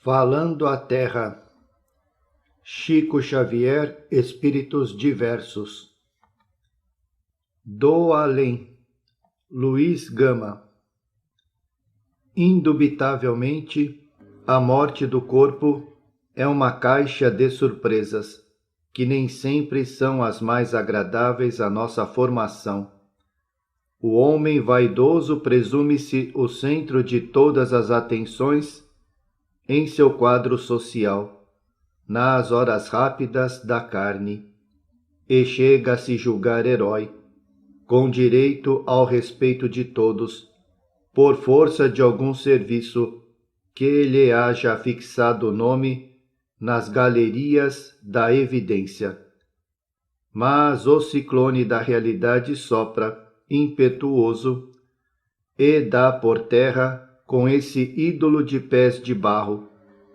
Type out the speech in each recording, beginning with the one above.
Falando à Terra, Chico Xavier, Espíritos Diversos. Do Além, Luiz Gama. Indubitavelmente, a morte do corpo é uma caixa de surpresas, que nem sempre são as mais agradáveis à nossa formação. O homem vaidoso presume-se o centro de todas as atenções em seu quadro social, nas horas rápidas da carne, e chega a se julgar herói, com direito ao respeito de todos, por força de algum serviço que lhe haja fixado o nome nas galerias da evidência. Mas o ciclone da realidade sopra, impetuoso, e dá por terra com esse ídolo de pés de barro,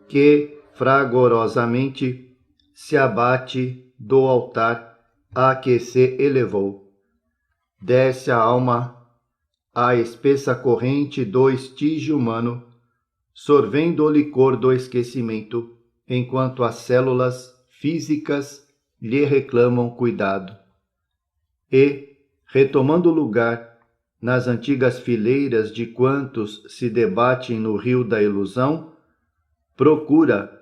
que fragorosamente se abate do altar a que se elevou. Desce a alma a espessa corrente do estígio humano, sorvendo o licor do esquecimento, enquanto as células físicas lhe reclamam cuidado. E, retomando lugar nas antigas fileiras de quantos se debatem no rio da ilusão, procura,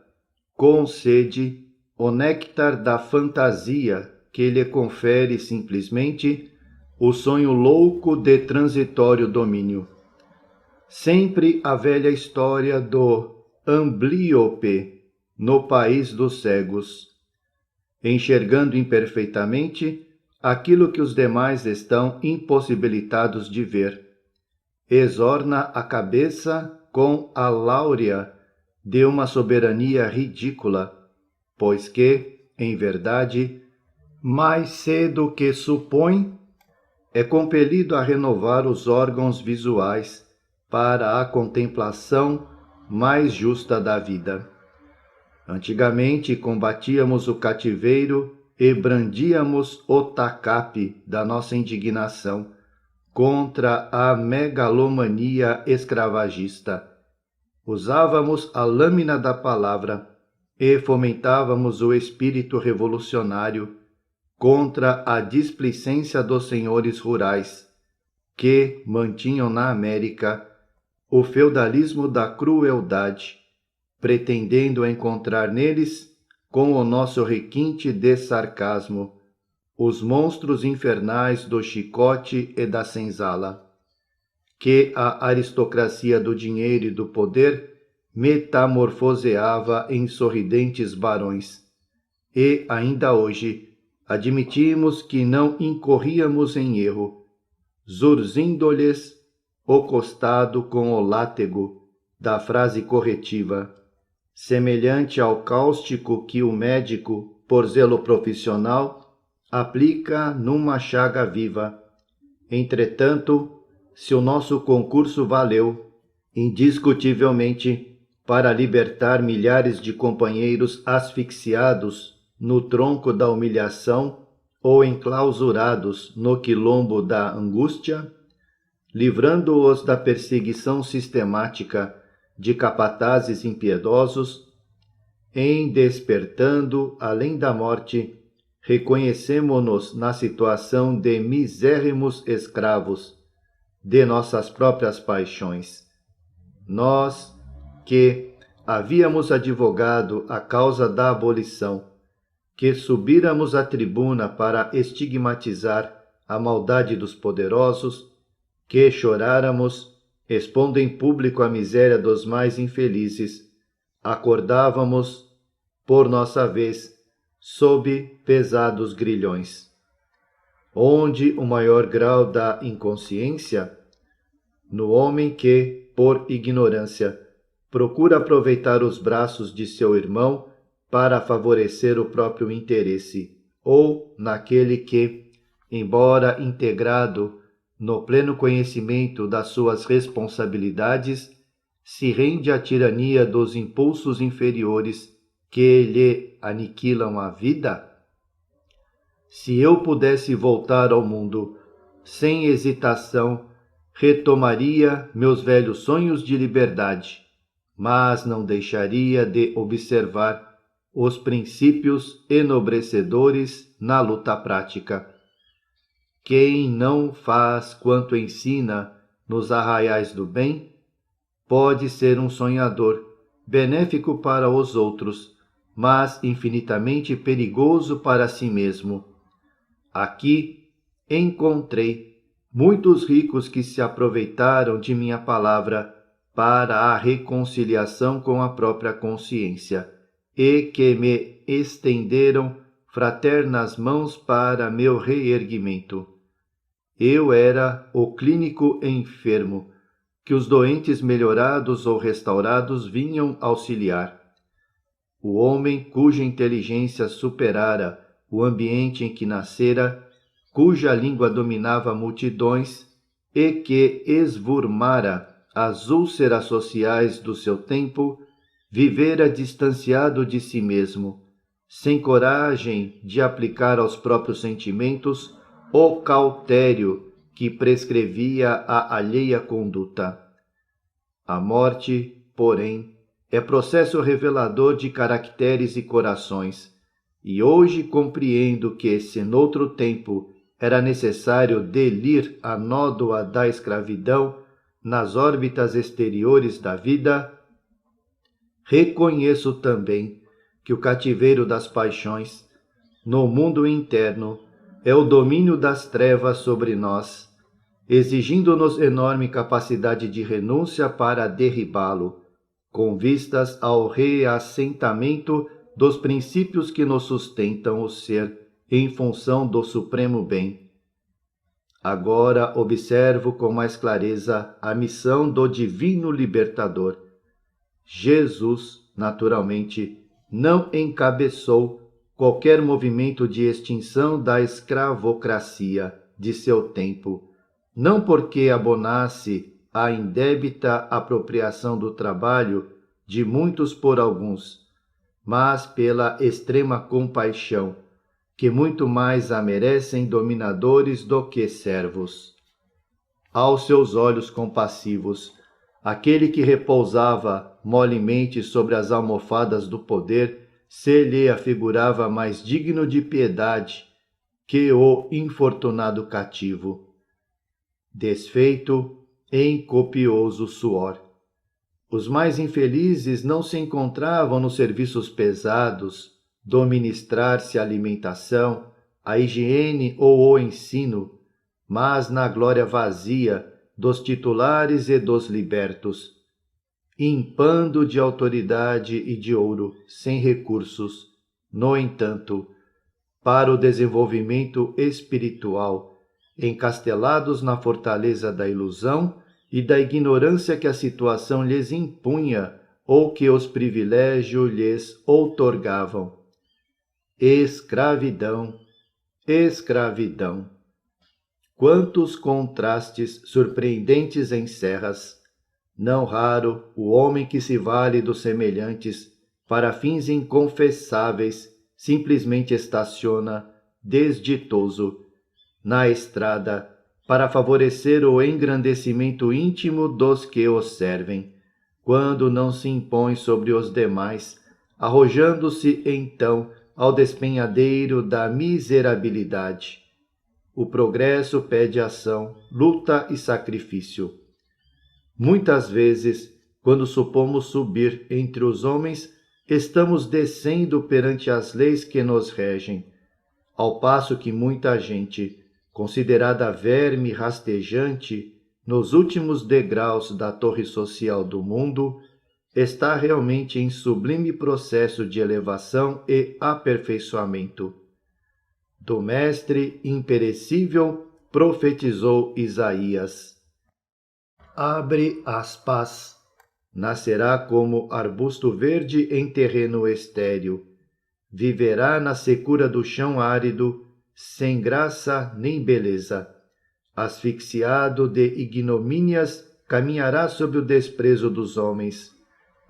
com sede, o néctar da fantasia que lhe confere simplesmente o sonho louco de transitório domínio. Sempre a velha história do amblíope no país dos cegos, enxergando imperfeitamente aquilo que os demais estão impossibilitados de ver. Exorna a cabeça com a láurea de uma soberania ridícula, pois que, em verdade, mais cedo que supõe, é compelido a renovar os órgãos visuais para a contemplação mais justa da vida. Antigamente combatíamos o cativeiro e brandíamos o tacape da nossa indignação contra a megalomania escravagista. Usávamos a lâmina da palavra e fomentávamos o espírito revolucionário contra a displicência dos senhores rurais, que mantinham na América o feudalismo da crueldade, pretendendo encontrar neles, com o nosso requinte de sarcasmo, os monstros infernais do chicote e da senzala, que a aristocracia do dinheiro e do poder metamorfoseava em sorridentes barões. E, ainda hoje, admitimos que não incorríamos em erro, zurzindo-lhes o costado com o látego da frase corretiva, semelhante ao cáustico que o médico, por zelo profissional, aplica numa chaga viva. Entretanto, se o nosso concurso valeu, indiscutivelmente, para libertar milhares de companheiros asfixiados no tronco da humilhação ou enclausurados no quilombo da angústia, livrando-os da perseguição sistemática de capatazes impiedosos, em despertando além da morte, reconhecemo-nos na situação de misérrimos escravos de nossas próprias paixões. Nós, que havíamos advogado a causa da abolição, que subíramos à tribuna para estigmatizar a maldade dos poderosos, que choráramos expondo em público a miséria dos mais infelizes, acordávamos, por nossa vez, sob pesados grilhões. Onde o maior grau da inconsciência? No homem que, por ignorância, procura aproveitar os braços de seu irmão para favorecer o próprio interesse, ou naquele que, embora integrado no pleno conhecimento das suas responsabilidades, se rende à tirania dos impulsos inferiores que lhe aniquilam a vida? Se eu pudesse voltar ao mundo, sem hesitação, retomaria meus velhos sonhos de liberdade, mas não deixaria de observar os princípios enobrecedores na luta prática. Quem não faz quanto ensina nos arraiais do bem, pode ser um sonhador, benéfico para os outros, mas infinitamente perigoso para si mesmo. Aqui encontrei muitos ricos que se aproveitaram de minha palavra para a reconciliação com a própria consciência e que me estenderam fraternas mãos para meu reerguimento. Eu era o clínico enfermo, que os doentes melhorados ou restaurados vinham auxiliar. O homem cuja inteligência superara o ambiente em que nascera, cuja língua dominava multidões e que esvurmara as úlceras sociais do seu tempo, vivera distanciado de si mesmo, sem coragem de aplicar aos próprios sentimentos o cautério que prescrevia a alheia conduta. A morte, porém, é processo revelador de caracteres e corações, e hoje compreendo que, se noutro tempo era necessário delir a nódoa da escravidão nas órbitas exteriores da vida, reconheço também que o cativeiro das paixões, no mundo interno, é o domínio das trevas sobre nós, exigindo-nos enorme capacidade de renúncia para derribá-lo, com vistas ao reassentamento dos princípios que nos sustentam o ser em função do supremo bem. Agora observo com mais clareza a missão do divino libertador. Jesus, naturalmente, não encabeçou qualquer movimento de extinção da escravocracia de seu tempo, não porque abonasse a indébita apropriação do trabalho de muitos por alguns, mas pela extrema compaixão, que muito mais a merecem dominadores do que servos. Aos seus olhos compassivos, aquele que repousava molemente sobre as almofadas do poder se lhe afigurava mais digno de piedade que o infortunado cativo, desfeito em copioso suor. Os mais infelizes não se encontravam nos serviços pesados, do ministrar-se a alimentação, a higiene ou o ensino, mas na glória vazia dos titulares e dos libertos, impando de autoridade e de ouro, sem recursos. No entanto, para o desenvolvimento espiritual, encastelados na fortaleza da ilusão e da ignorância que a situação lhes impunha ou que os privilégios lhes outorgavam. Escravidão, escravidão. Quantos contrastes surpreendentes encerras! Não raro o homem que se vale dos semelhantes para fins inconfessáveis simplesmente estaciona, desditoso, na estrada para favorecer o engrandecimento íntimo dos que o servem, quando não se impõe sobre os demais, arrojando-se então ao despenhadeiro da miserabilidade. O progresso pede ação, luta e sacrifício. Muitas vezes, quando supomos subir entre os homens, estamos descendo perante as leis que nos regem, ao passo que muita gente, considerada verme rastejante nos últimos degraus da torre social do mundo, está realmente em sublime processo de elevação e aperfeiçoamento. Do mestre imperecível profetizou Isaías. Abre aspas. Nascerá como arbusto verde em terreno estéril. Viverá na secura do chão árido, sem graça nem beleza. Asfixiado de ignomínias, caminhará sob o desprezo dos homens.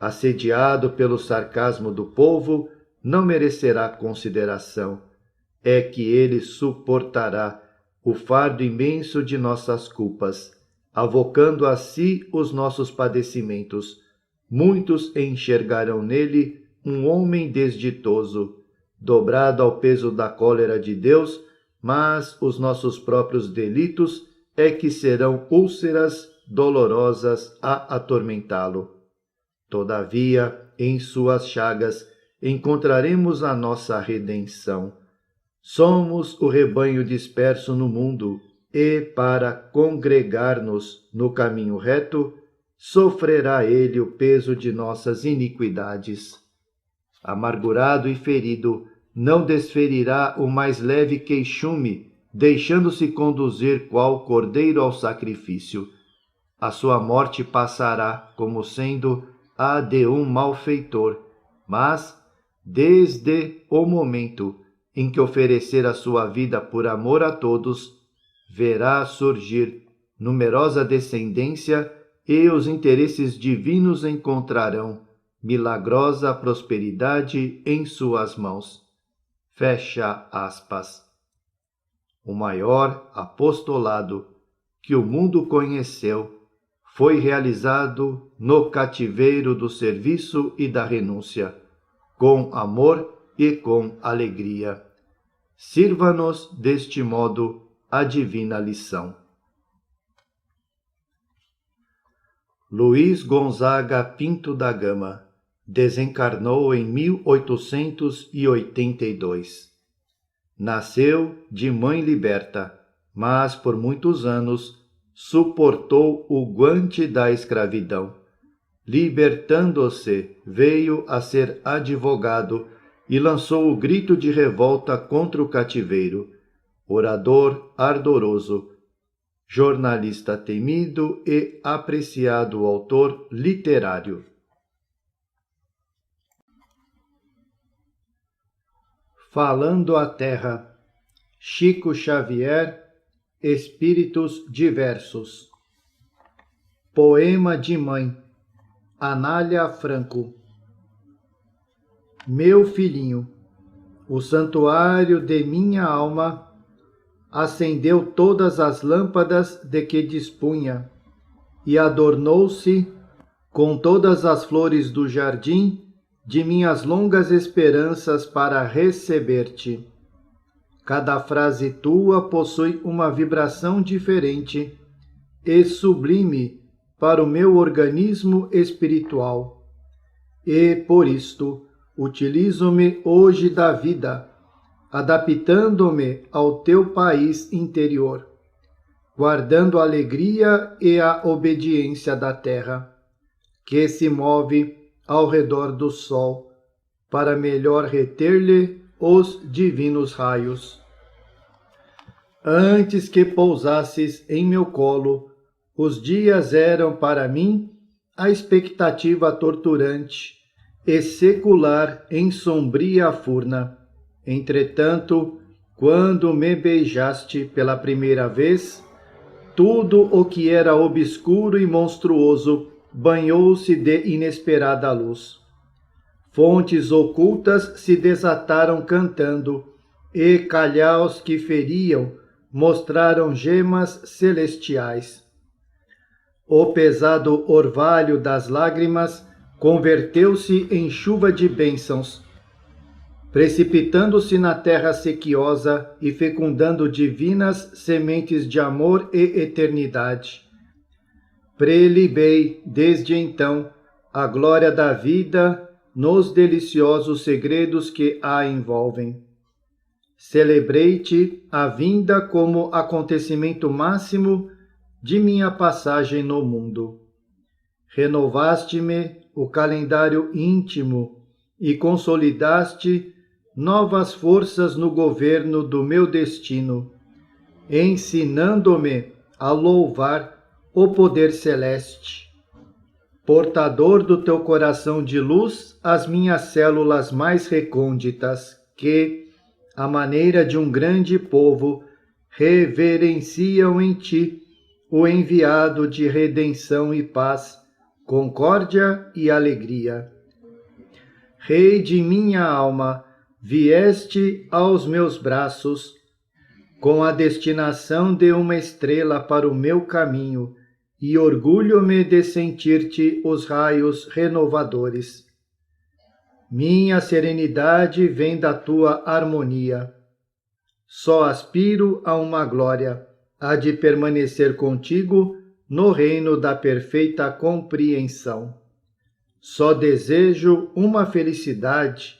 Assediado pelo sarcasmo do povo, não merecerá consideração. É que ele suportará o fardo imenso de nossas culpas, avocando a si os nossos padecimentos, muitos enxergarão nele um homem desditoso, dobrado ao peso da cólera de Deus, mas os nossos próprios delitos é que serão úlceras dolorosas a atormentá-lo. Todavia, em suas chagas, encontraremos a nossa redenção. Somos o rebanho disperso no mundo, e para congregar-nos no caminho reto, sofrerá ele o peso de nossas iniquidades. Amargurado e ferido, não desferirá o mais leve queixume, deixando-se conduzir qual cordeiro ao sacrifício. A sua morte passará como sendo a de um malfeitor, mas, desde o momento em que oferecer a sua vida por amor a todos, verá surgir numerosa descendência e os interesses divinos encontrarão milagrosa prosperidade em suas mãos. Fecha aspas. O maior apostolado que o mundo conheceu foi realizado no cativeiro do serviço e da renúncia, com amor e com alegria. Sirva-nos deste modo a divina lição. Luiz Gonzaga Pinto da Gama desencarnou em 1882. Nasceu de mãe liberta, mas por muitos anos suportou o guante da escravidão. Libertando-se, veio a ser advogado e lançou o grito de revolta contra o cativeiro. Orador ardoroso, jornalista temido e apreciado autor literário. Falando à Terra, Chico Xavier, Espíritos Diversos. Poema de Mãe, Anália Franco. Meu filhinho, o santuário de minha alma acendeu todas as lâmpadas de que dispunha e adornou-se com todas as flores do jardim de minhas longas esperanças para receber-te. Cada frase tua possui uma vibração diferente e sublime para o meu organismo espiritual. E, por isto, utilizo-me hoje da vida, adaptando-me ao teu país interior, guardando a alegria e a obediência da terra, que se move ao redor do sol, para melhor reter-lhe os divinos raios. Antes que pousasses em meu colo, os dias eram para mim a expectativa torturante e secular em sombria furna. Entretanto, quando me beijaste pela primeira vez, tudo o que era obscuro e monstruoso banhou-se de inesperada luz. Fontes ocultas se desataram cantando, e calhaus que feriam mostraram gemas celestiais. O pesado orvalho das lágrimas converteu-se em chuva de bênçãos, precipitando-se na terra sequiosa e fecundando divinas sementes de amor e eternidade. Prelibei, desde então, a glória da vida nos deliciosos segredos que a envolvem. Celebrei-te a vinda como acontecimento máximo de minha passagem no mundo. Renovaste-me o calendário íntimo e consolidaste novas forças no governo do meu destino, ensinando-me a louvar o poder celeste. Portador do teu coração de luz, as minhas células mais recônditas, que, à maneira de um grande povo, reverenciam em ti o enviado de redenção e paz, concórdia e alegria. Rei de minha alma, vieste aos meus braços, com a destinação de uma estrela para o meu caminho, e orgulho-me de sentir-te os raios renovadores. Minha serenidade vem da tua harmonia. Só aspiro a uma glória, a de permanecer contigo no reino da perfeita compreensão. Só desejo uma felicidade,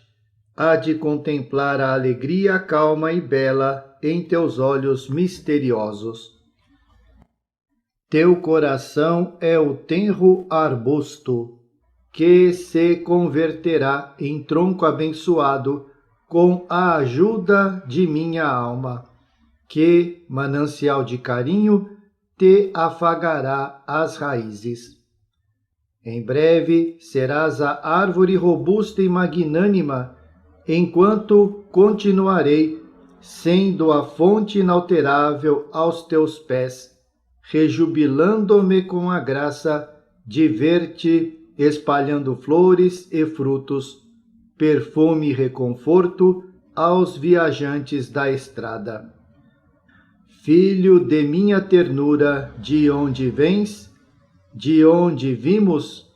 a de contemplar a alegria calma e bela em teus olhos misteriosos. Teu coração é o tenro arbusto, que se converterá em tronco abençoado com a ajuda de minha alma, que, manancial de carinho, te afagará as raízes. Em breve serás a árvore robusta e magnânima, enquanto continuarei sendo a fonte inalterável aos teus pés, rejubilando-me com a graça de ver-te espalhando flores e frutos, perfume e reconforto aos viajantes da estrada. Filho de minha ternura, de onde vens? De onde vimos?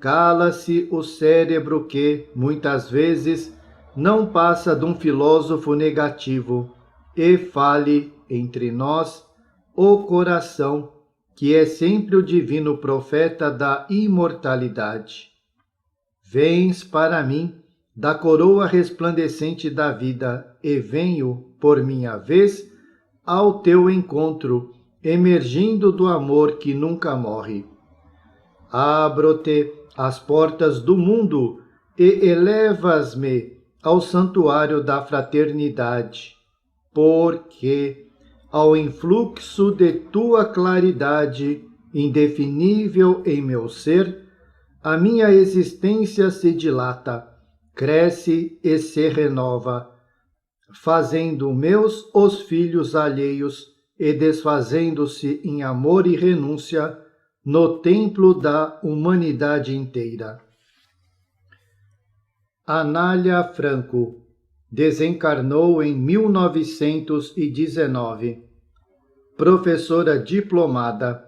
Cala-se o cérebro que, muitas vezes, não passa de um filósofo negativo, e fale entre nós o coração, que é sempre o divino profeta da imortalidade. Vens para mim da coroa resplandecente da vida, e venho, por minha vez, ao teu encontro, emergindo do amor que nunca morre. Abro-te as portas do mundo e elevas-me ao santuário da fraternidade, porque, ao influxo de tua claridade, indefinível em meu ser, a minha existência se dilata, cresce e se renova, fazendo meus os filhos alheios e desfazendo-se em amor e renúncia no templo da humanidade inteira. Anália Franco desencarnou em 1919. Professora diplomada,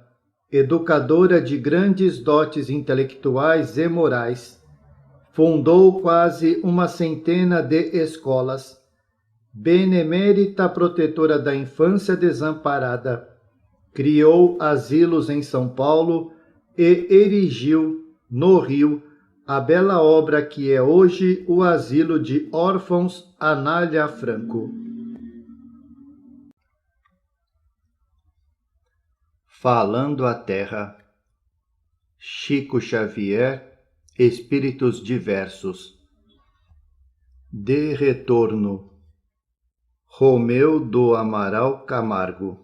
educadora de grandes dotes intelectuais e morais, fundou quase uma centena de escolas, benemérita protetora da infância desamparada, criou asilos em São Paulo e erigiu, no Rio, a bela obra que é hoje o Asilo de Órfãos Anália Franco. Falando à Terra. Chico Xavier, Espíritos Diversos. De retorno. Romeu do Amaral Camargo.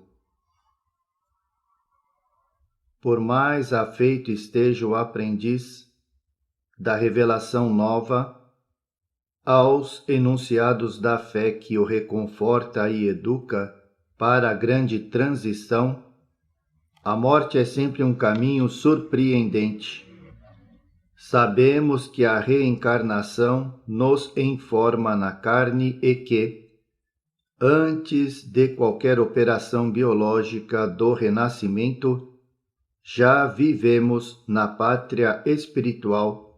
Por mais afeito esteja o aprendiz da revelação nova, aos enunciados da fé que o reconforta e educa para a grande transição, a morte é sempre um caminho surpreendente. Sabemos que a reencarnação nos informa na carne e que, antes de qualquer operação biológica do renascimento, já vivemos na pátria espiritual,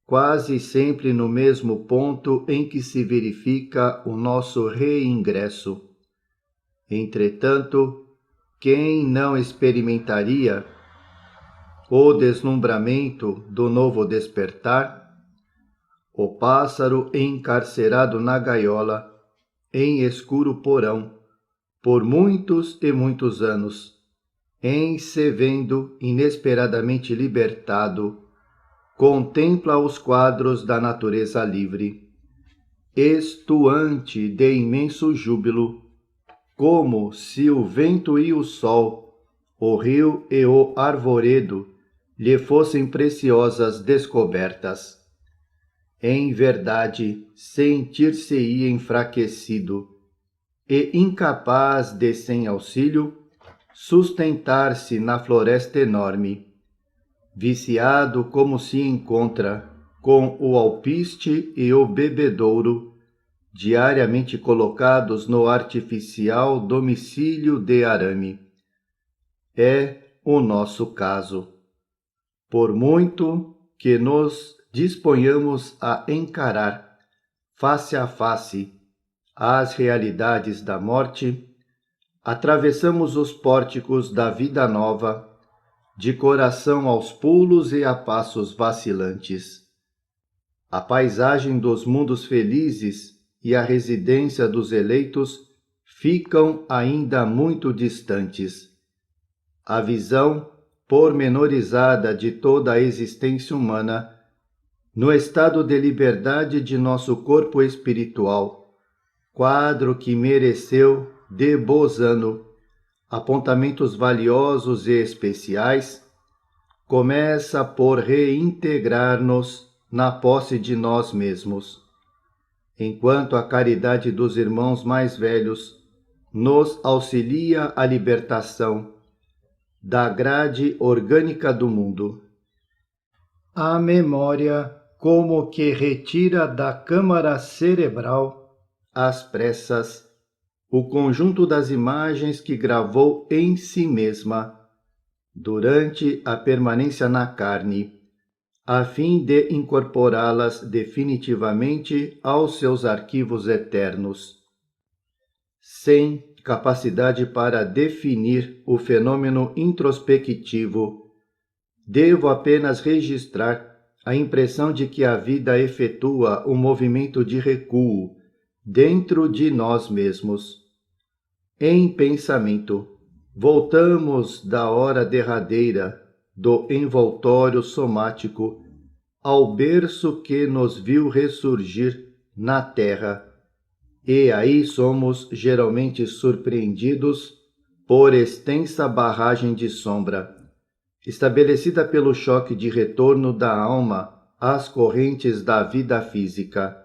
quase sempre no mesmo ponto em que se verifica o nosso reingresso. Entretanto, quem não experimentaria o deslumbramento do novo despertar? O pássaro encarcerado na gaiola, em escuro porão, por muitos e muitos anos, em se vendo inesperadamente libertado, contempla os quadros da natureza livre, estuante de imenso júbilo, como se o vento e o sol, o rio e o arvoredo lhe fossem preciosas descobertas. Em verdade, sentir-se-ia enfraquecido e incapaz de, sem auxílio, sustentar-se na floresta enorme, viciado como se encontra com o alpiste e o bebedouro, diariamente colocados no artificial domicílio de arame. É o nosso caso. Por muito que nos disponhamos a encarar, face a face, as realidades da morte, atravessamos os pórticos da vida nova, de coração aos pulos e a passos vacilantes. A paisagem dos mundos felizes e a residência dos eleitos ficam ainda muito distantes. A visão pormenorizada de toda a existência humana, no estado de liberdade de nosso corpo espiritual, quadro que mereceu de Bozano apontamentos valiosos e especiais, começa por reintegrar-nos na posse de nós mesmos, enquanto a caridade dos irmãos mais velhos nos auxilia à libertação da grade orgânica do mundo. A memória, como que retira da câmara cerebral, às pressas, o conjunto das imagens que gravou em si mesma durante a permanência na carne, a fim de incorporá-las definitivamente aos seus arquivos eternos. Sem capacidade para definir o fenômeno introspectivo, devo apenas registrar a impressão de que a vida efetua um movimento de recuo dentro de nós mesmos. Em pensamento, voltamos da hora derradeira do envoltório somático ao berço que nos viu ressurgir na terra, e aí somos geralmente surpreendidos por extensa barragem de sombra, estabelecida pelo choque de retorno da alma às correntes da vida física,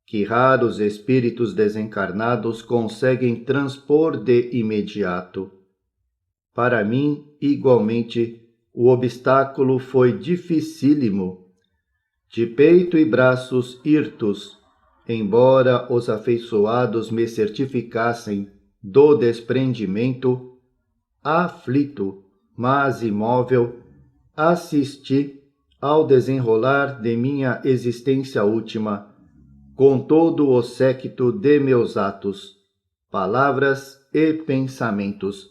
que raros espíritos desencarnados conseguem transpor de imediato. Para mim, igualmente, o obstáculo foi dificílimo. De peito e braços hirtos, embora os afeiçoados me certificassem do desprendimento, aflito, mas imóvel, assisti ao desenrolar de minha existência última, com todo o séquito de meus atos, palavras e pensamentos,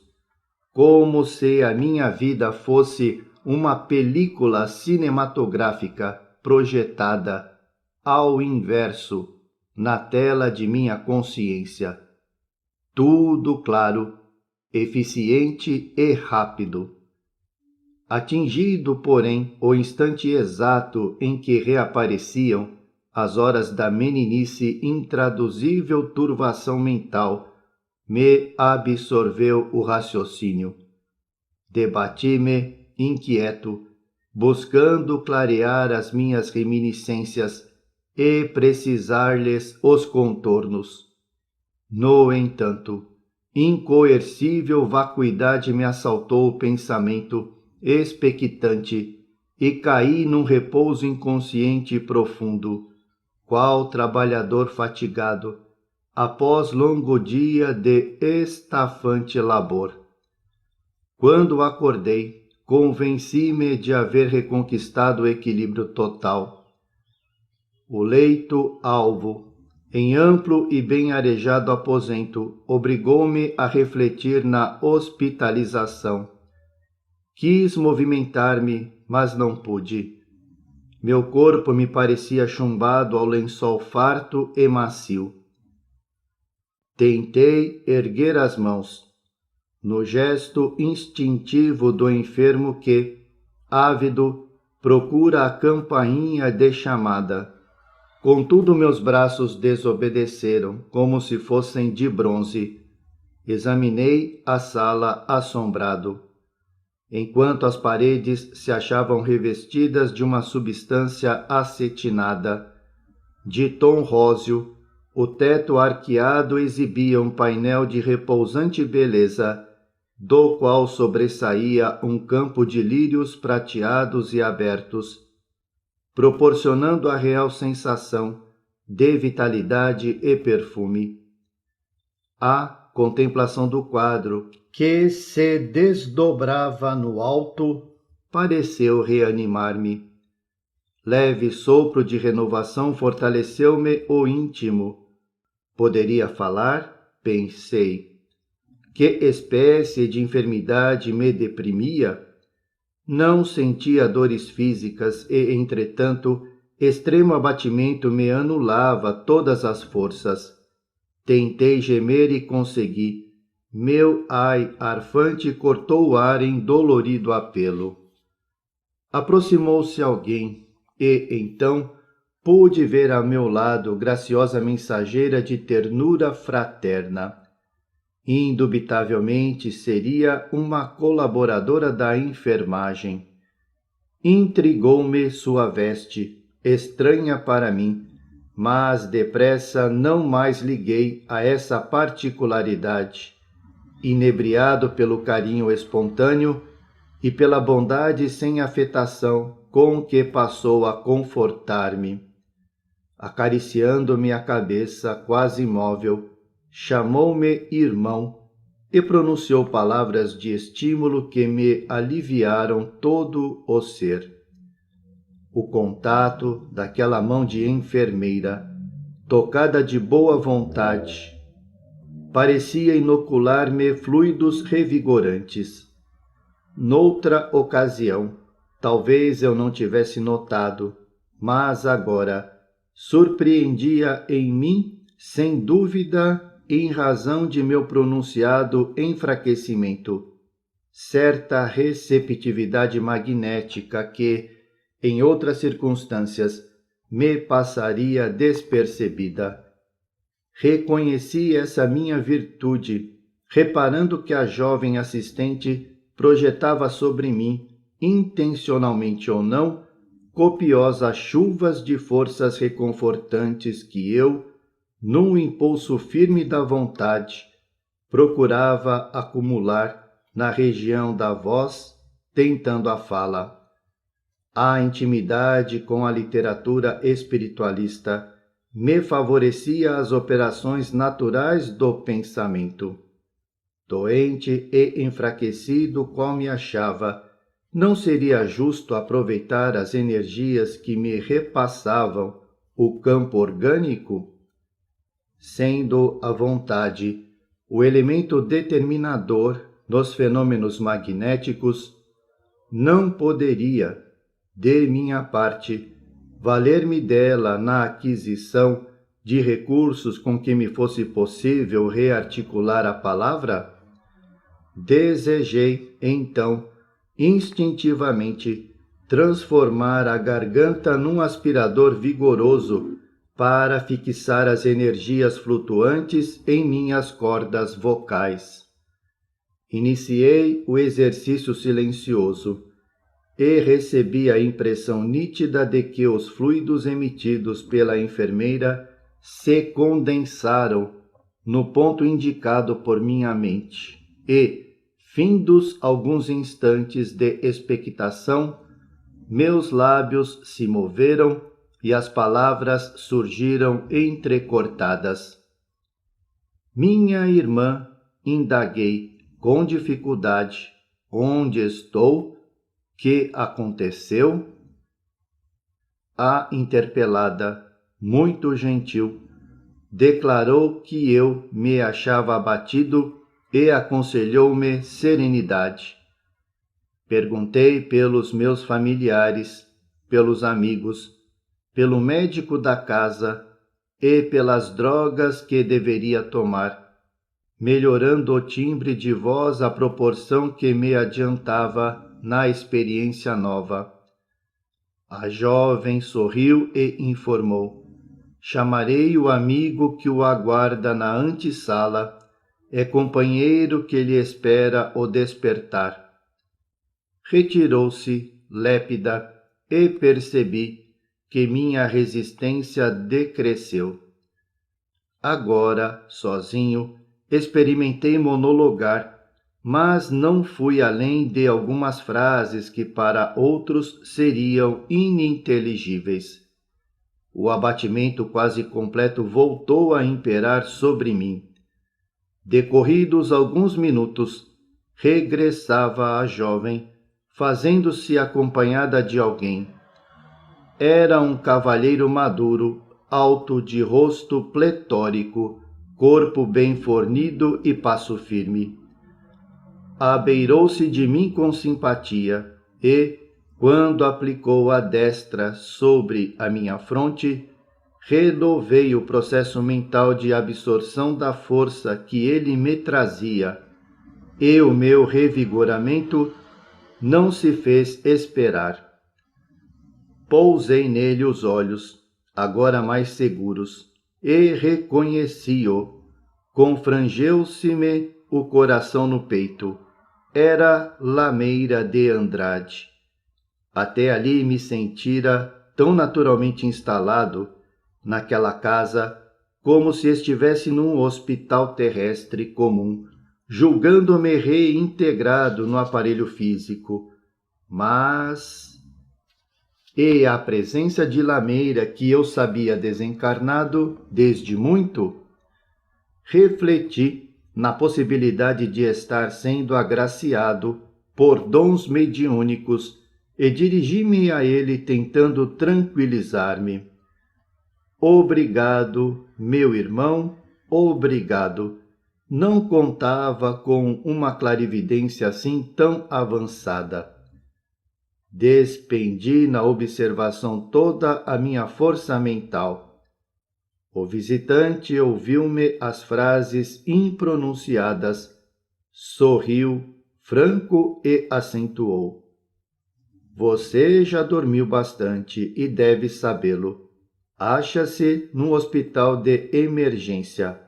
como se a minha vida fosse uma película cinematográfica projetada ao inverso na tela de minha consciência. Tudo claro, eficiente e rápido. Atingido, porém, o instante exato em que reapareciam as horas da meninice, intraduzível turvação mental me absorveu o raciocínio. Debati-me inquieto, buscando clarear as minhas reminiscências e precisar-lhes os contornos. No entanto, incoercível vacuidade me assaltou o pensamento expectante e caí num repouso inconsciente e profundo, qual trabalhador fatigado, após longo dia de estafante labor. Quando acordei, convenci-me de haver reconquistado o equilíbrio total. O leito alvo, em amplo e bem arejado aposento, obrigou-me a refletir na hospitalização. Quis movimentar-me, mas não pude. Meu corpo me parecia chumbado ao lençol farto e macio. Tentei erguer as mãos, no gesto instintivo do enfermo que, ávido, procura a campainha de chamada. Contudo, meus braços desobedeceram, como se fossem de bronze. Examinei a sala assombrado. Enquanto as paredes se achavam revestidas de uma substância acetinada, de tom róseo, o teto arqueado exibia um painel de repousante beleza, do qual sobressaía um campo de lírios prateados e abertos, proporcionando a real sensação de vitalidade e perfume. A contemplação do quadro, que se desdobrava no alto, pareceu reanimar-me. Leve sopro de renovação fortaleceu-me o íntimo. Poderia falar? Pensei. Que espécie de enfermidade me deprimia? Não sentia dores físicas e, entretanto, extremo abatimento me anulava todas as forças. Tentei gemer e consegui. Meu ai arfante cortou o ar em dolorido apelo. Aproximou-se alguém e, então, pude ver a meu lado graciosa mensageira de ternura fraterna. Indubitavelmente seria uma colaboradora da enfermagem. Intrigou-me sua veste, estranha para mim, mas depressa não mais liguei a essa particularidade. Inebriado pelo carinho espontâneo e pela bondade sem afetação com que passou a confortar-me. Acariciando-me a cabeça quase imóvel, chamou-me irmão e pronunciou palavras de estímulo que me aliviaram todo o ser. O contato daquela mão de enfermeira, tocada de boa vontade, parecia inocular-me fluidos revigorantes. Noutra ocasião, talvez eu não tivesse notado, mas agora surpreendia em mim, sem dúvida, em razão de meu pronunciado enfraquecimento, certa receptividade magnética que, em outras circunstâncias, me passaria despercebida. Reconheci essa minha virtude, reparando que a jovem assistente projetava sobre mim, intencionalmente ou não, copiosas chuvas de forças reconfortantes que eu, num impulso firme da vontade, procurava acumular na região da voz, tentando a fala. A intimidade com a literatura espiritualista me favorecia as operações naturais do pensamento. Doente e enfraquecido qual me achava, não seria justo aproveitar as energias que me repassavam o campo orgânico? Sendo a vontade o elemento determinador nos fenômenos magnéticos, não poderia, de minha parte, valer-me dela na aquisição de recursos com que me fosse possível rearticular a palavra? Desejei, então, instintivamente, transformar a garganta num aspirador vigoroso para fixar as energias flutuantes em minhas cordas vocais. Iniciei o exercício silencioso e recebi a impressão nítida de que os fluidos emitidos pela enfermeira se condensaram no ponto indicado por minha mente e, findos alguns instantes de expectação, meus lábios se moveram e as palavras surgiram entrecortadas. Minha irmã, indaguei, com dificuldade, onde estou? Que aconteceu? A interpelada, muito gentil, declarou que eu me achava abatido e aconselhou-me serenidade. Perguntei pelos meus familiares, pelos amigos, pelo médico da casa e pelas drogas que deveria tomar, melhorando o timbre de voz à proporção que me adiantava na experiência nova. A jovem sorriu e informou: chamarei o amigo que o aguarda na antessala, é companheiro que lhe espera o despertar. Retirou-se, lépida, e percebi que minha resistência decresceu. Agora, sozinho, experimentei monologar, mas não fui além de algumas frases que para outros seriam ininteligíveis. O abatimento quase completo voltou a imperar sobre mim. Decorridos alguns minutos, regressava a jovem, fazendo-se acompanhada de alguém. Era um cavalheiro maduro, alto, de rosto pletórico, corpo bem fornido e passo firme. Abeirou-se de mim com simpatia e, quando aplicou a destra sobre a minha fronte, renovei o processo mental de absorção da força que ele me trazia, e o meu revigoramento não se fez esperar. Pousei nele os olhos, agora mais seguros, e reconheci-o. Confrangeu-se-me o coração no peito. Era Lameira de Andrade. Até ali me sentira tão naturalmente instalado naquela casa, como se estivesse num hospital terrestre comum, julgando-me reintegrado no aparelho físico. Mas... E a presença de Lameira, que eu sabia desencarnado desde muito, refleti na possibilidade de estar sendo agraciado por dons mediúnicos e dirigi-me a ele tentando tranquilizar-me. Obrigado, meu irmão, obrigado. Não contava com uma clarividência assim tão avançada. Despendi na observação toda a minha força mental. O visitante ouviu-me as frases impronunciadas, sorriu, franco e acentuou. Você já dormiu bastante e deve sabê-lo. Acha-se num hospital de emergência.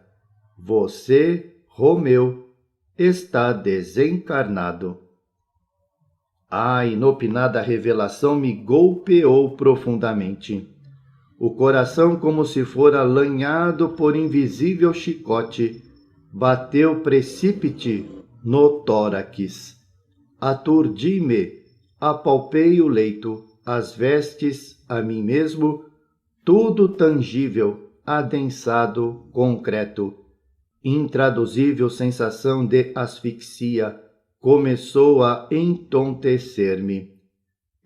Você, Romeu, está desencarnado. A inopinada revelação me golpeou profundamente. O coração, como se fora lanhado por invisível chicote, bateu precípite no tórax. Aturdi-me, apalpei o leito, as vestes, a mim mesmo, tudo tangível, adensado, concreto. Intraduzível sensação de asfixia começou a entontecer-me.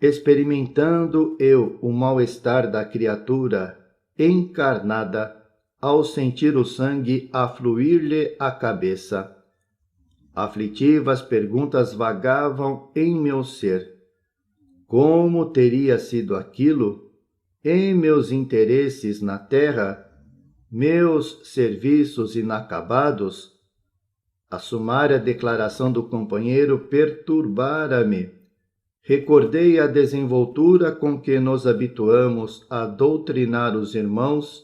Experimentando eu o mal-estar da criatura encarnada ao sentir o sangue afluir-lhe à cabeça. Aflitivas perguntas vagavam em meu ser. Como teria sido aquilo? Em meus interesses na terra, meus serviços inacabados? A sumária declaração do companheiro perturbara-me. Recordei a desenvoltura com que nos habituamos a doutrinar os irmãos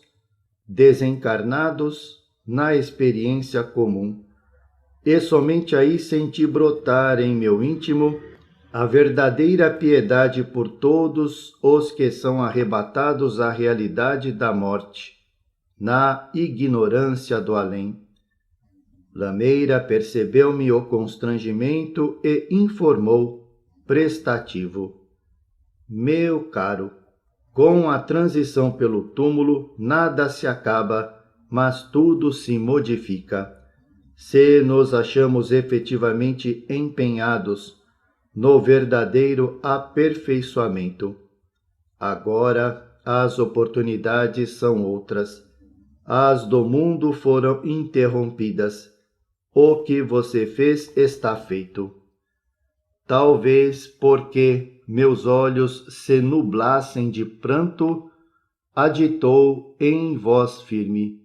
desencarnados na experiência comum. E somente aí senti brotar em meu íntimo a verdadeira piedade por todos os que são arrebatados à realidade da morte, na ignorância do além. Lameira percebeu-me o constrangimento e informou, prestativo: meu caro, com a transição pelo túmulo nada se acaba, mas tudo se modifica. Se nos achamos efetivamente empenhados no verdadeiro aperfeiçoamento, agora as oportunidades são outras. As do mundo foram interrompidas. O que você fez está feito. Talvez porque meus olhos se nublassem de pranto, aditou em voz firme: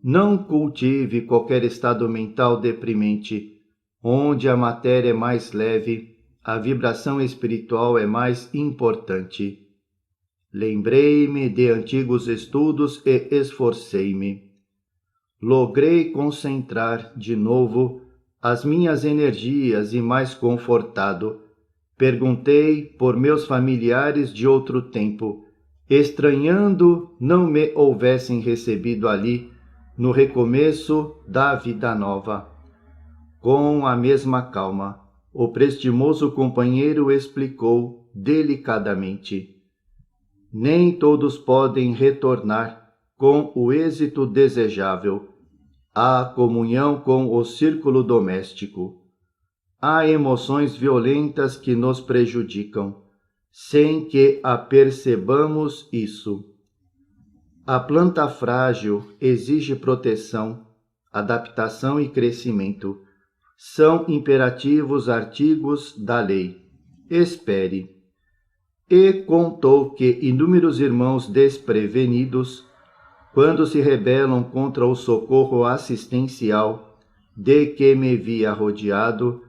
não cultive qualquer estado mental deprimente. Onde a matéria é mais leve, a vibração espiritual é mais importante. Lembrei-me de antigos estudos e esforcei-me. Logrei concentrar de novo as minhas energias e, mais confortado, perguntei por meus familiares de outro tempo, estranhando não me houvessem recebido ali no recomeço da vida nova. Com a mesma calma, o prestimoso companheiro explicou delicadamente: nem todos podem retornar com o êxito desejável. há comunhão com o círculo doméstico. Há emoções violentas que nos prejudicam, sem que apercebamos isso. A planta frágil exige proteção, adaptação e crescimento. São imperativos artigos da lei. Espere. E contou que inúmeros irmãos desprevenidos, quando se rebelam contra o socorro assistencial de que me via rodeado,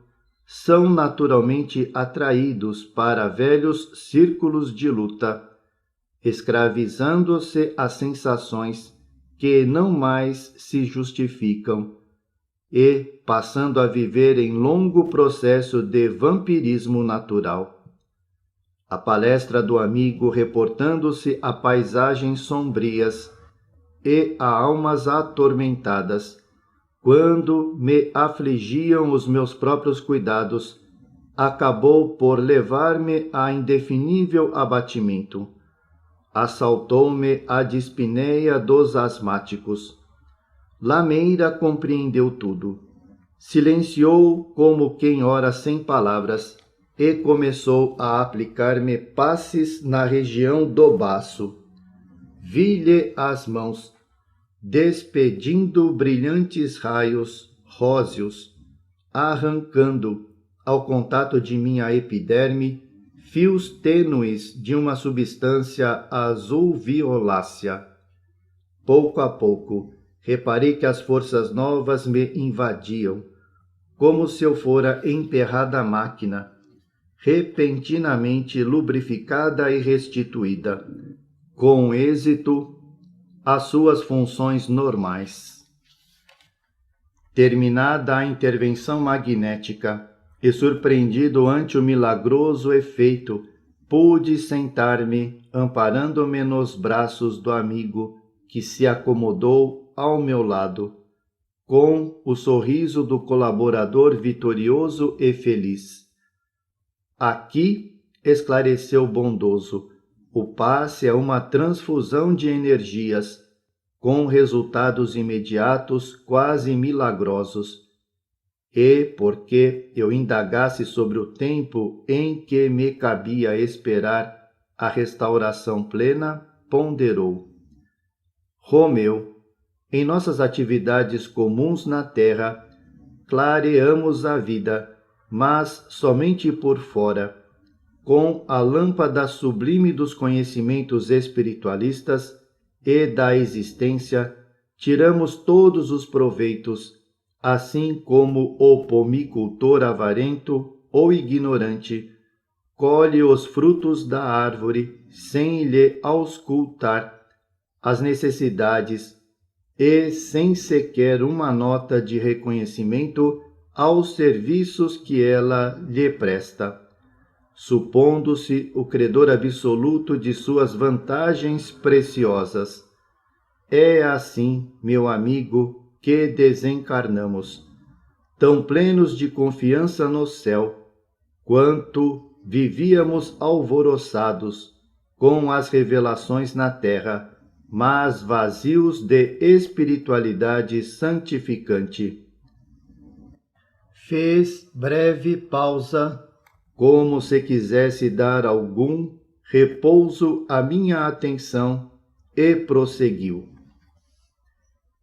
são naturalmente atraídos para velhos círculos de luta, escravizando-se a sensações que não mais se justificam e passando a viver em longo processo de vampirismo natural. A palestra do amigo reportando-se a paisagens sombrias e a almas atormentadas, quando me afligiam os meus próprios cuidados, acabou por levar-me a indefinível abatimento. Assaltou-me a dispneia dos asmáticos. Lameira compreendeu tudo. Silenciou como quem ora sem palavras e começou a aplicar-me passes na região do baço. Vi-lhe as mãos, despedindo brilhantes raios róseos, arrancando, ao contato de minha epiderme, fios tênues de uma substância azul-violácea. Pouco a pouco, reparei que as forças novas me invadiam, como se eu fora emperrada máquina, repentinamente lubrificada e restituída, com êxito, às suas funções normais. Terminada a intervenção magnética e surpreendido ante o milagroso efeito, pude sentar-me, amparando-me nos braços do amigo que se acomodou ao meu lado, com o sorriso do colaborador vitorioso e feliz. Aqui, esclareceu bondoso, o passe é uma transfusão de energias, com resultados imediatos quase milagrosos. E, porque eu indagasse sobre o tempo em que me cabia esperar a restauração plena, ponderou. Romeu, em nossas atividades comuns na terra, clareamos a vida, mas somente por fora. Com a lâmpada sublime dos conhecimentos espiritualistas e da existência, tiramos todos os proveitos, assim como o pomicultor avarento ou ignorante colhe os frutos da árvore sem lhe auscultar as necessidades e sem sequer uma nota de reconhecimento aos serviços que ela lhe presta, supondo-se o credor absoluto de suas vantagens preciosas. É assim, meu amigo, que desencarnamos, tão plenos de confiança no céu, quanto vivíamos alvoroçados com as revelações na terra, mas vazios de espiritualidade santificante. Fez breve pausa, como se quisesse dar algum repouso à minha atenção, e prosseguiu.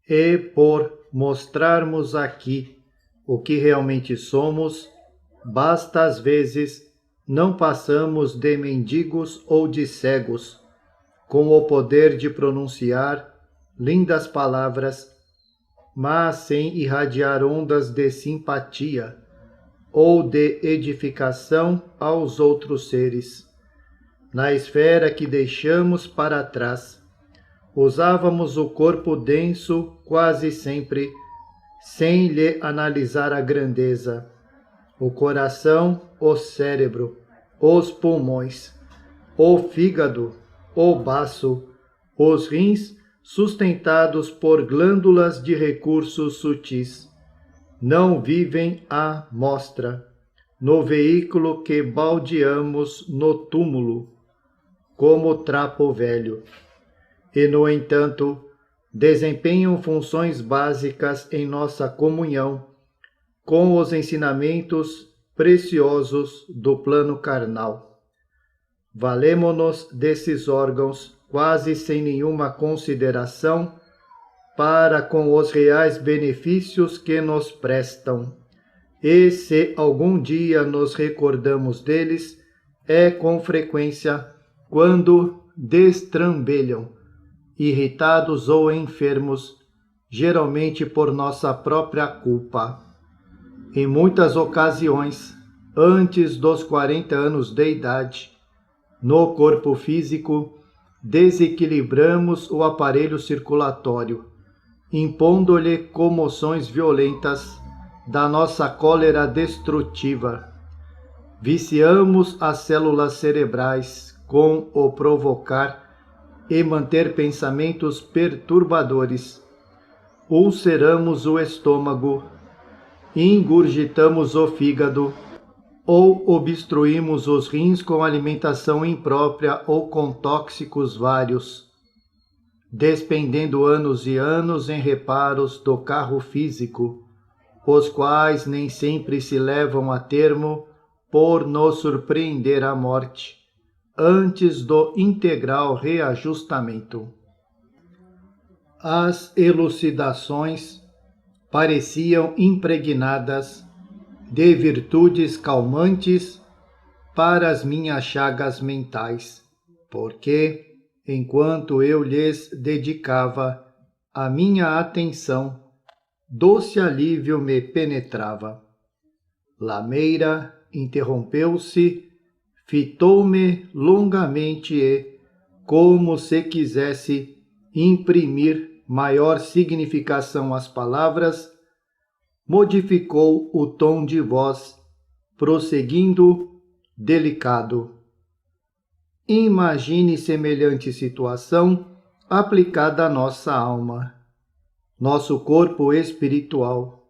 E por mostrarmos aqui o que realmente somos, basta às vezes não passamos de mendigos ou de cegos, com o poder de pronunciar lindas palavras, mas sem irradiar ondas de simpatia ou de edificação aos outros seres. Na esfera que deixamos para trás, usávamos o corpo denso quase sempre, sem lhe analisar a grandeza, o coração, o cérebro, os pulmões, o fígado, o baço, os rins sustentados por glândulas de recursos sutis. Não vivem à mostra, no veículo que baldeamos no túmulo, como trapo velho. E, no entanto, desempenham funções básicas em nossa comunhão com os ensinamentos preciosos do plano carnal. Valemo-nos desses órgãos quase sem nenhuma consideração para com os reais benefícios que nos prestam. E se algum dia nos recordamos deles, é com frequência quando destrambelham, irritados ou enfermos, geralmente por nossa própria culpa. Em muitas ocasiões, antes dos 40 anos de idade, no corpo físico, desequilibramos o aparelho circulatório, impondo-lhe comoções violentas da nossa cólera destrutiva. Viciamos as células cerebrais com o provocar e manter pensamentos perturbadores. Ulceramos o estômago, ingurgitamos o fígado ou obstruímos os rins com alimentação imprópria ou com tóxicos vários, despendendo anos e anos em reparos do carro físico, os quais nem sempre se levam a termo por nos surpreender a morte, antes do integral reajustamento. As elucidações pareciam impregnadas de virtudes calmantes para as minhas chagas mentais, porque, enquanto eu lhes dedicava a minha atenção, doce alívio me penetrava. Lameira interrompeu-se, fitou-me longamente e, como se quisesse imprimir maior significação às palavras, modificou o tom de voz, prosseguindo, delicado. Imagine semelhante situação aplicada à nossa alma. Nosso corpo espiritual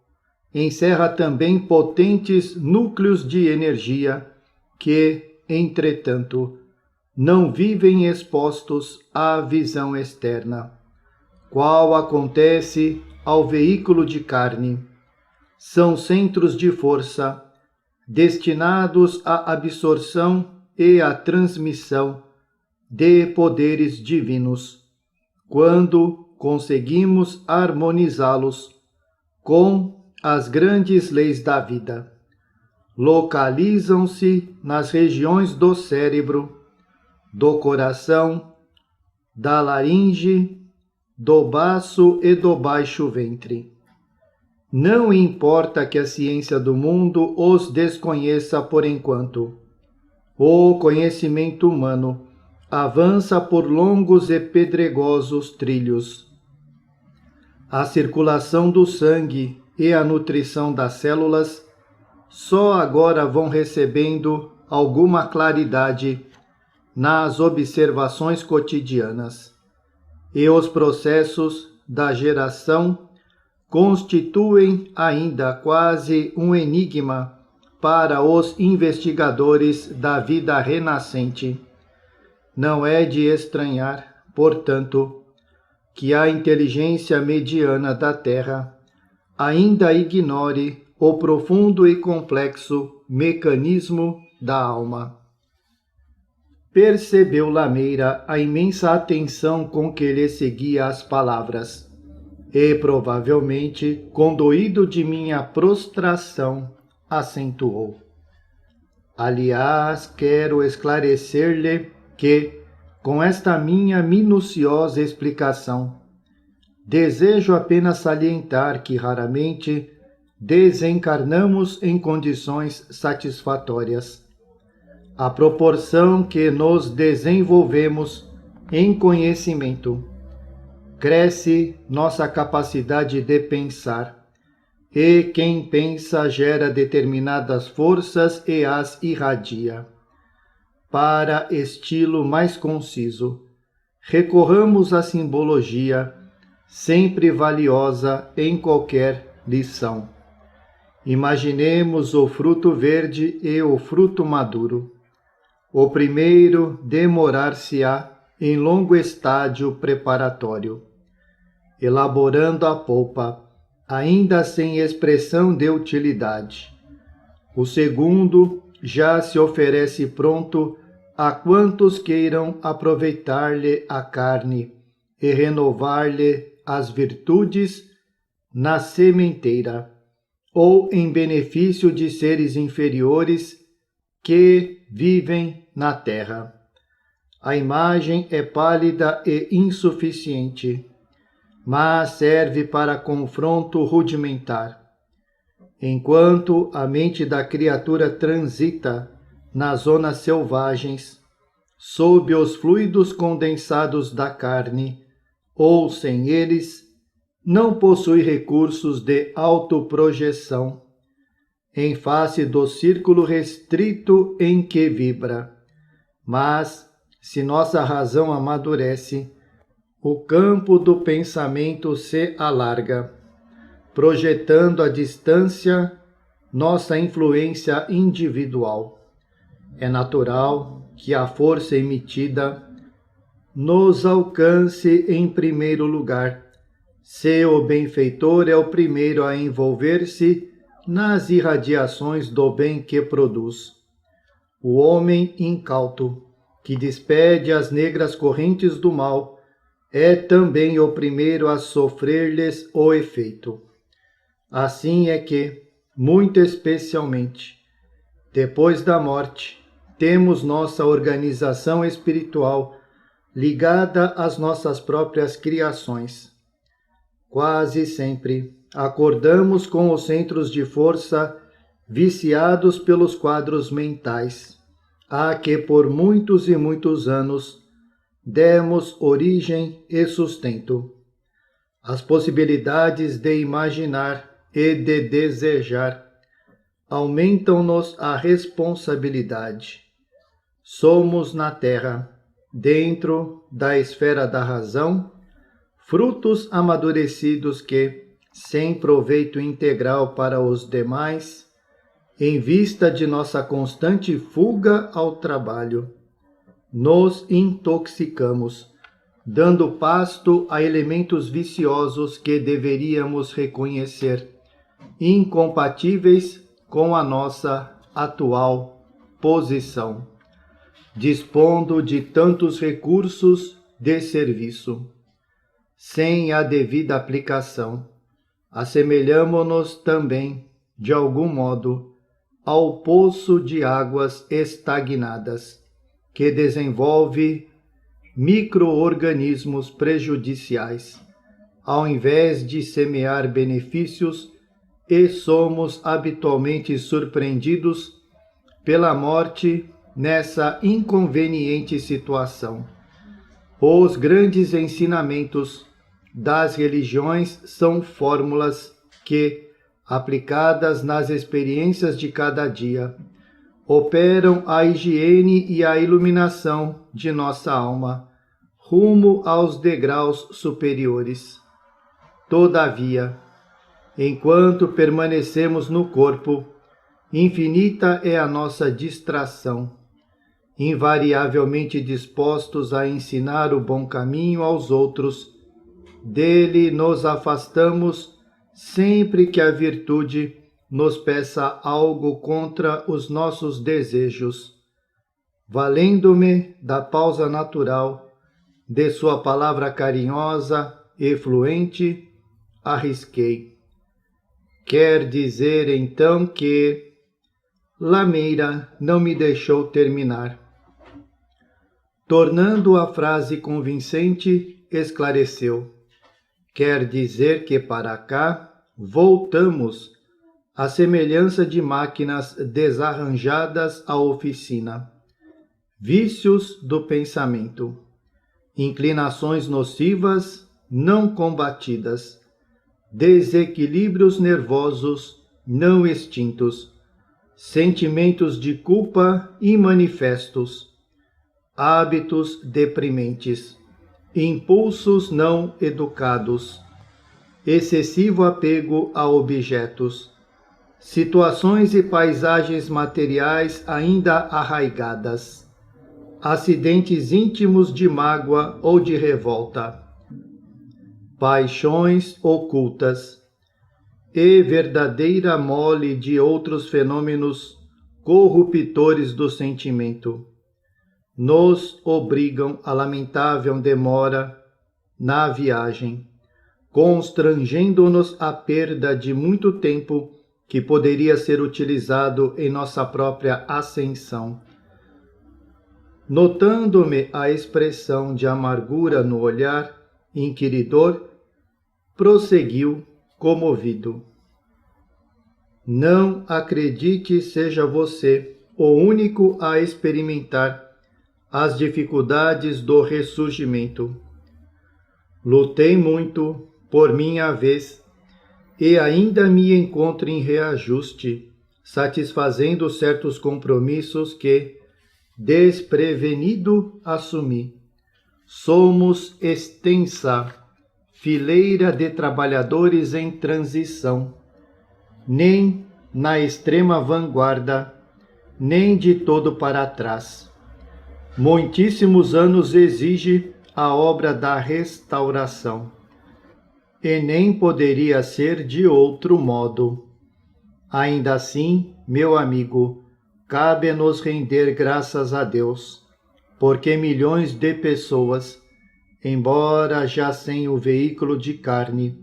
encerra também potentes núcleos de energia que, entretanto, não vivem expostos à visão externa, qual acontece ao veículo de carne. São centros de força, destinados à absorção e à transmissão de poderes divinos, quando conseguimos harmonizá-los com as grandes leis da vida. Localizam-se nas regiões do cérebro, do coração, da laringe, do baço e do baixo ventre. Não importa que a ciência do mundo os desconheça por enquanto. O conhecimento humano avança por longos e pedregosos trilhos. A circulação do sangue e a nutrição das células só agora vão recebendo alguma claridade nas observações cotidianas, e os processos da geração constituem ainda quase um enigma para os investigadores da vida renascente. Não é de estranhar, portanto, que a inteligência mediana da Terra ainda ignore o profundo e complexo mecanismo da alma. Percebeu Lameira a imensa atenção com que lhe seguia as palavras, e provavelmente, condoído de minha prostração, acentuou. Aliás, quero esclarecer-lhe que, com esta minha minuciosa explicação, desejo apenas salientar que raramente desencarnamos em condições satisfatórias. À proporção que nos desenvolvemos em conhecimento, cresce nossa capacidade de pensar, e quem pensa gera determinadas forças e as irradia. Para estilo mais conciso, recorramos à simbologia, sempre valiosa em qualquer lição. Imaginemos o fruto verde e o fruto maduro. O primeiro demorar-se-á em longo estágio preparatório. elaborando a polpa, ainda sem expressão de utilidade. O segundo já se oferece pronto a quantos queiram aproveitar-lhe a carne e renovar-lhe as virtudes na sementeira, ou em benefício de seres inferiores que vivem na terra. A imagem é pálida e insuficiente, mas serve para confronto rudimentar. Enquanto a mente da criatura transita nas zonas selvagens, sob os fluidos condensados da carne, ou sem eles, não possui recursos de autoprojeção, em face do círculo restrito em que vibra. Mas, se nossa razão amadurece, o campo do pensamento se alarga, projetando à distância nossa influência individual. É natural que a força emitida nos alcance em primeiro lugar, se o benfeitor é o primeiro a envolver-se nas irradiações do bem que produz. O homem incauto, que despede as negras correntes do mal, é também o primeiro a sofrer-lhes o efeito. Assim é que, muito especialmente, depois da morte, temos nossa organização espiritual ligada às nossas próprias criações. Quase sempre acordamos com os centros de força viciados pelos quadros mentais, a que por muitos e muitos anos demos origem e sustento. As possibilidades de imaginar e de desejar aumentam-nos a responsabilidade. Somos na Terra, dentro da esfera da razão, frutos amadurecidos que, sem proveito integral para os demais, em vista de nossa constante fuga ao trabalho, nos intoxicamos, dando pasto a elementos viciosos que deveríamos reconhecer, incompatíveis com a nossa atual posição, dispondo de tantos recursos de serviço. Sem a devida aplicação, assemelhamo-nos também, de algum modo, ao poço de águas estagnadas, que desenvolve micro-organismos prejudiciais, ao invés de semear benefícios, e somos habitualmente surpreendidos pela morte nessa inconveniente situação. Os grandes ensinamentos das religiões são fórmulas que, aplicadas nas experiências de cada dia, operam a higiene e a iluminação de nossa alma, rumo aos degraus superiores. Todavia, enquanto permanecemos no corpo, infinita é a nossa distração, invariavelmente dispostos a ensinar o bom caminho aos outros. Dele nos afastamos sempre que a virtude nos peça algo contra os nossos desejos. Valendo-me da pausa natural, de sua palavra carinhosa e fluente, arrisquei. Quer dizer então que Lameira não me deixou terminar. Tornando a frase convincente, esclareceu. Quer dizer que para cá voltamos à semelhança de máquinas desarranjadas à oficina. Vícios do pensamento, inclinações nocivas não combatidas, desequilíbrios nervosos não extintos, sentimentos de culpa imanifestos, hábitos deprimentes, impulsos não educados, excessivo apego a objetos, situações e paisagens materiais ainda arraigadas, acidentes íntimos de mágoa ou de revolta. paixões ocultas e verdadeira mole de outros fenômenos corruptores do sentimento, nos obrigam a lamentável demora na viagem, constrangendo-nos a perda de muito tempo que poderia ser utilizado em nossa própria ascensão. Notando-me a expressão de amargura no olhar inquiridor, prosseguiu comovido: não acredite seja você o único a experimentar as dificuldades do ressurgimento. Lutei muito por minha vez e ainda me encontro em reajuste, satisfazendo certos compromissos que, desprevenido, assumi. Somos extensa fileira de trabalhadores em transição, nem na extrema vanguarda, nem de todo para trás. Muitíssimos anos exige a obra da restauração, e nem poderia ser de outro modo. Ainda assim, meu amigo, cabe-nos render graças a Deus, porque milhões de pessoas, embora já sem o veículo de carne,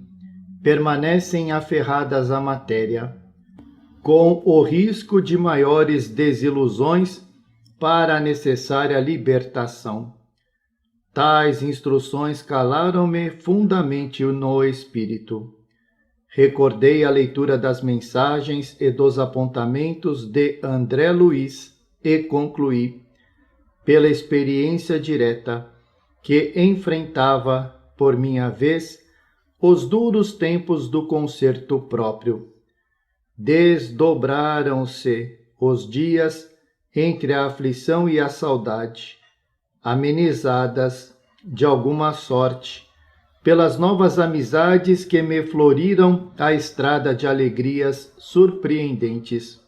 permanecem aferradas à matéria, com o risco de maiores desilusões para a necessária libertação. Tais instruções calaram-me fundamente no espírito. Recordei a leitura das mensagens e dos apontamentos de André Luiz e concluí, pela experiência direta, que enfrentava, por minha vez, os duros tempos do concerto próprio. Desdobraram-se os dias entre a aflição e a saudade, amenizadas, de alguma sorte, pelas novas amizades que me floriram a estrada de alegrias surpreendentes.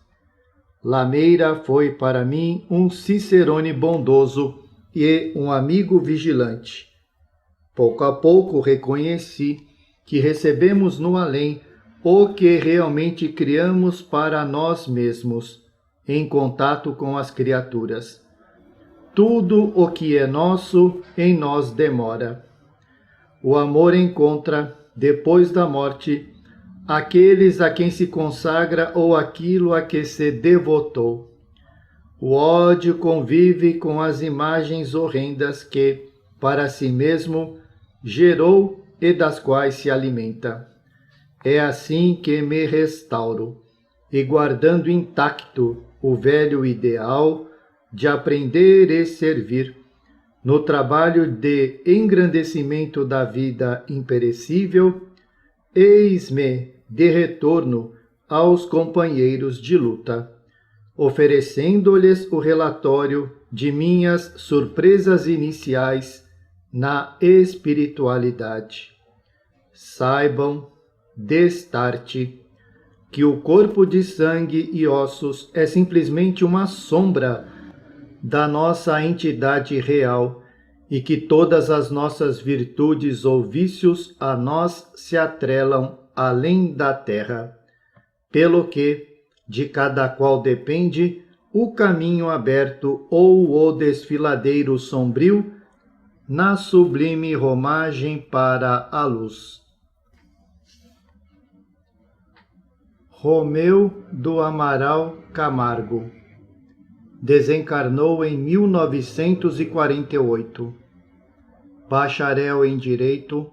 Lameira foi para mim um cicerone bondoso e um amigo vigilante. Pouco a pouco reconheci que recebemos no além o que realmente criamos para nós mesmos, em contato com as criaturas. Tudo o que é nosso em nós demora. O amor encontra, depois da morte, aqueles a quem se consagra ou aquilo a que se devotou. O ódio convive com as imagens horrendas que, para si mesmo, gerou e das quais se alimenta. É assim que me restauro, e guardando intacto o velho ideal de aprender e servir, no trabalho de engrandecimento da vida imperecível, eis-me de retorno aos companheiros de luta, oferecendo-lhes o relatório de minhas surpresas iniciais na espiritualidade. Saibam, destarte, que o corpo de sangue e ossos é simplesmente uma sombra da nossa entidade real e que todas as nossas virtudes ou vícios a nós se atrelam além da terra, pelo que de cada qual depende o caminho aberto ou o desfiladeiro sombrio na sublime romagem para a luz. Romeu do Amaral Camargo desencarnou em 1948. Bacharel em Direito,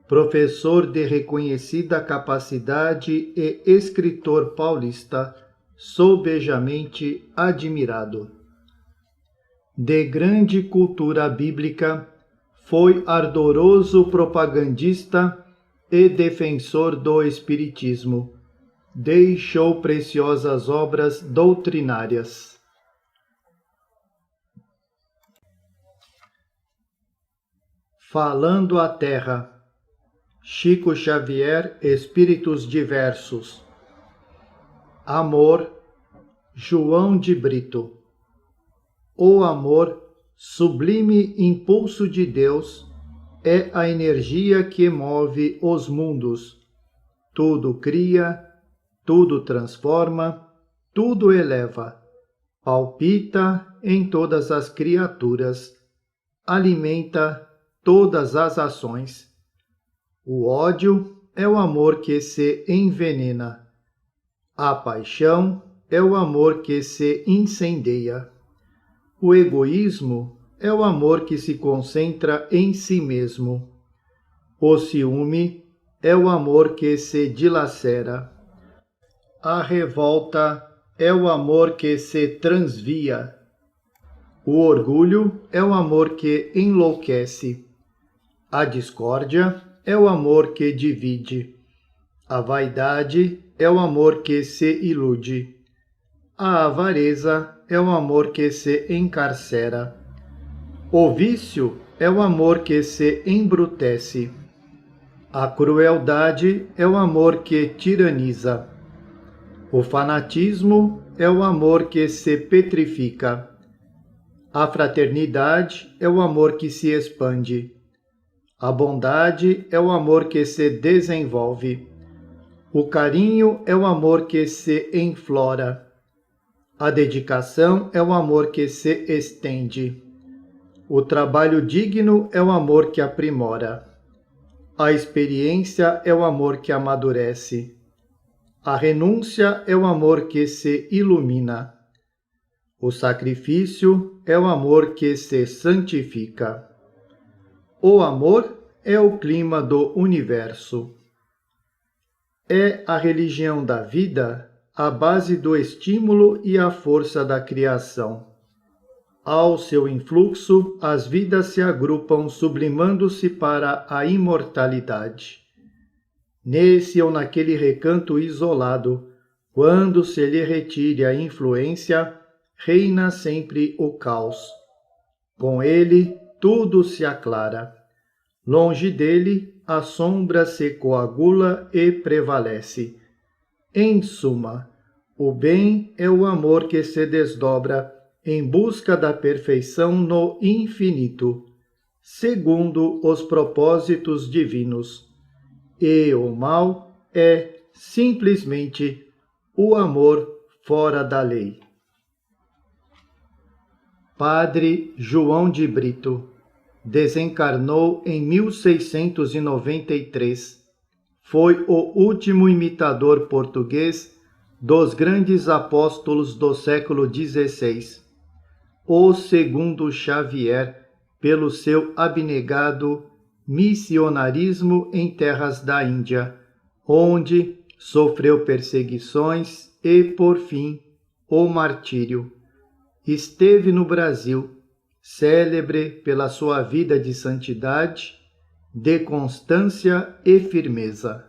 professor de reconhecida capacidade e escritor paulista, sobejamente admirado. De grande cultura bíblica, foi ardoroso propagandista e defensor do espiritismo. Deixou preciosas obras doutrinárias. Falando à Terra, Chico Xavier, Espíritos Diversos. Amor, João de Brito. O amor, sublime impulso de Deus, é a energia que move os mundos. Tudo cria, tudo transforma, tudo eleva, palpita em todas as criaturas, alimenta todas as ações. O ódio é o amor que se envenena. A paixão é o amor que se incendeia. O egoísmo é o amor que se concentra em si mesmo. O ciúme é o amor que se dilacera. A revolta é o amor que se transvia. O orgulho é o amor que enlouquece. A discórdia é o amor que divide. A vaidade é o amor que se ilude. A avareza é o amor que se encarcera. O vício é o amor que se embrutece. A crueldade é o amor que tiraniza. O fanatismo é o amor que se petrifica. A fraternidade é o amor que se expande. A bondade é o amor que se desenvolve. O carinho é o amor que se enflora. A dedicação é o amor que se estende. O trabalho digno é o amor que aprimora. A experiência é o amor que amadurece. A renúncia é o amor que se ilumina. O sacrifício é o amor que se santifica. O amor é o clima do universo. É a religião da vida, a base do estímulo e a força da criação. Ao seu influxo, as vidas se agrupam sublimando-se para a imortalidade. Nesse ou naquele recanto isolado, quando se lhe retire a influência, reina sempre o caos. Com ele, tudo se aclara. Longe dele, a sombra se coagula e prevalece. Em suma, o bem é o amor que se desdobra em busca da perfeição no infinito, segundo os propósitos divinos. E o mal é simplesmente o amor fora da lei. Padre João de Brito desencarnou em 1693. Foi o último imitador português dos grandes apóstolos do século XVI. O segundo Xavier, pelo seu abnegado missionarismo em terras da Índia, onde sofreu perseguições e, por fim, o martírio. Esteve no Brasil, célebre pela sua vida de santidade, de constância e firmeza.